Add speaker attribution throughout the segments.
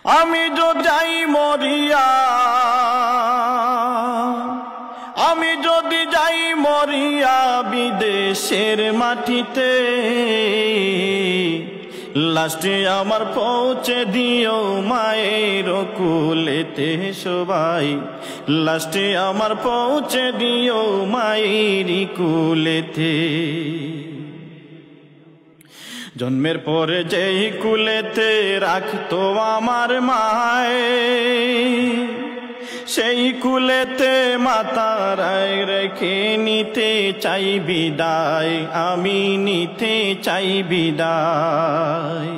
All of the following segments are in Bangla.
Speaker 1: আমি যদি যাই মরিয়া, আমি যদি যাই মরিয়া বিদেশের মাটিতে, লাস্টে আমার পৌঁছে দিও মায়ের কোলেতে সবাই, লাস্টে আমার পৌঁছে দিও মায়ের কোলেতে। জন্মের পরে যেই কুলেতে রাখতো আমার মায়ে, সেই কুলেতে মাতারায় রেখে নিতে চাই বিদায়, আমি নিতে চাই বিদায়।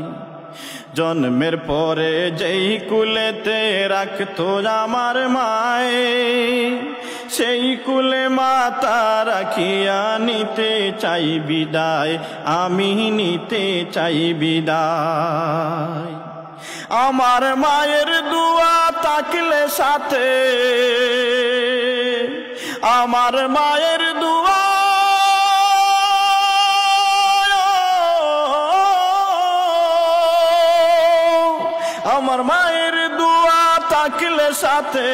Speaker 1: জন্মের পরে যেই কুলেতে রাখতো আমার মায়ে, সেই কুলে মাতা রাখিয়া নিতে চাই বিদায়, আমি নিতে চাই বিদায়। আমার মায়ের দুয়া থাকলে সাথে, আমার মায়ের দুয়া, আমার মায়ের দুয়া থাকলে সাথে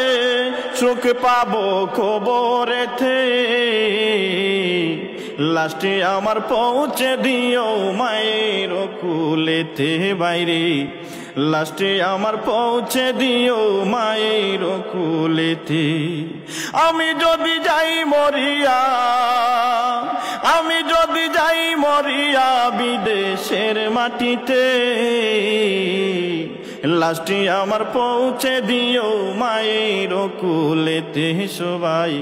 Speaker 1: সুখ পাবো খবরেতে, লাস্টে আমার পৌঁছে দিও মায়ের কুলেতে বাইরে, লাস্টে আমার পৌঁছে দিও মায়ের কুলেতে। আমি যদি যাই মরিয়া, আমি যদি যাই মরিয়া বিদেশের মাটিতে, লাস্টে আমার পৌঁছে দিও মায়ের কুলেতে সবাই,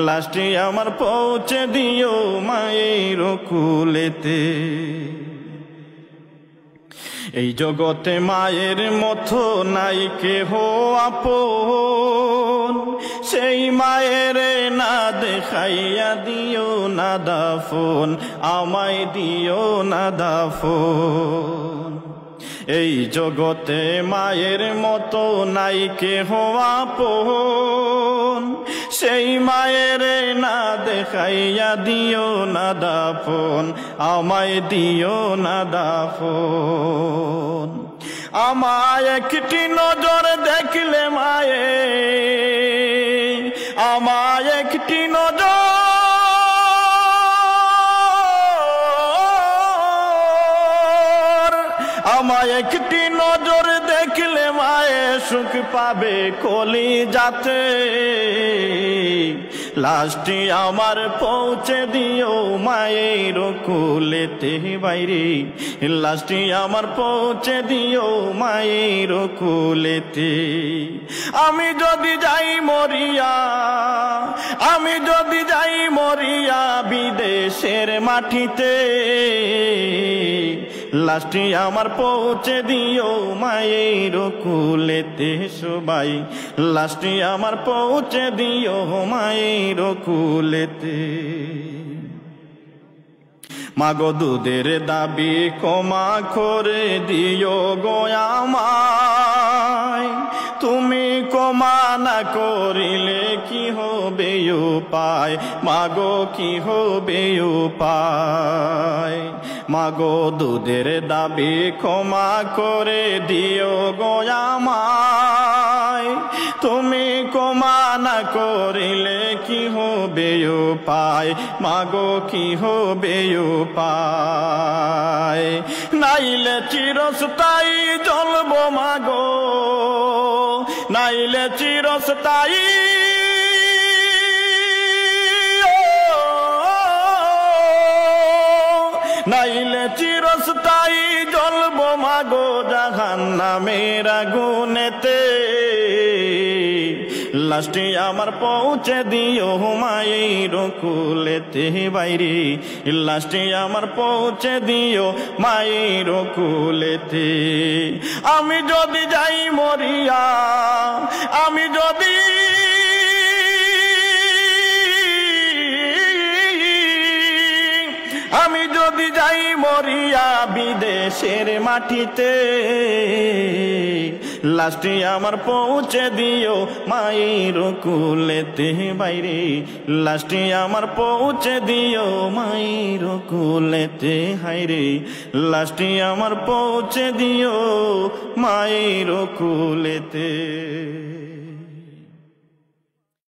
Speaker 1: লাস্টে আমার পৌঁছে দিও মায়ের কুলেতে। এই জগতে মায়ের মতো নাই কেহ আপন, সেই মায়ের না দেখাইয়া দিও না দাফন, আমায় দিও না দাফন। এই জগতে মায়ের মতো নাই কেহ আপন, সেই মায়ের না দেখাইয়া দিও না দাফন, আমায় দিও না দাফন। আমায় একটি নজর দেখলে মায়ে, আমায় একটি নজর, আমায় একটি নজর দেখলে মায়ে সুখ পাবে কলিজাতে, লাস্টে আমার পৌঁছে দিও মায়ের কুলেতে বাইরে, লাস্টে আমার পৌঁছে দিও মায়ের কুলেতে। আমি যদি যাই মরিয়া, আমি যদি যাই মরিয়া বিদেশের মাটিতে, লাস্টে আমার পৌঁছে দিও মায়ের কুলেতে সবাই, লাস্টে আমার পৌঁছে দিও মায়ের কুলেতে। মাগো দুধের দাবি ক্ষমা করে দিও গো আমায়, তুমি ক্ষমা না করিলে কি হবে উপায়, মাগো কি হবে উপায়। মাগো দুধের দাবি ক্ষমা করে দিও গো আমায়, তুমি ক্ষমা না করিলে কি হবে উপায়, মাগো কি হবে উপায়। নাইলে চিরস্থায়ী জ্বলবো মাগো, নাইলে চিরস্থায়ী, নাইলে চিরস্থায়ী জ্বলবো মাগো জাহান্নামের আগুনেতে, লাস্টে আমার পৌঁছে দিও মায়ের কুলেতে বাইরে, লাস্টে আমার পৌঁছে দিও মায়ের কুলেতে। আমি যদি যাই মরিয়া, আমি যদি, আমি যদি যাই মরিয়া বিদেশের মাটিতে, লাস্টে আমার পৌঁছে দিও মায়ের কুলেতে বাইরে লাস্টে আমার পৌঁছে দিও মায়ের কুলেতে হাইরে লাস্টে আমার পৌঁছে দিও মায়ের কুলেতে।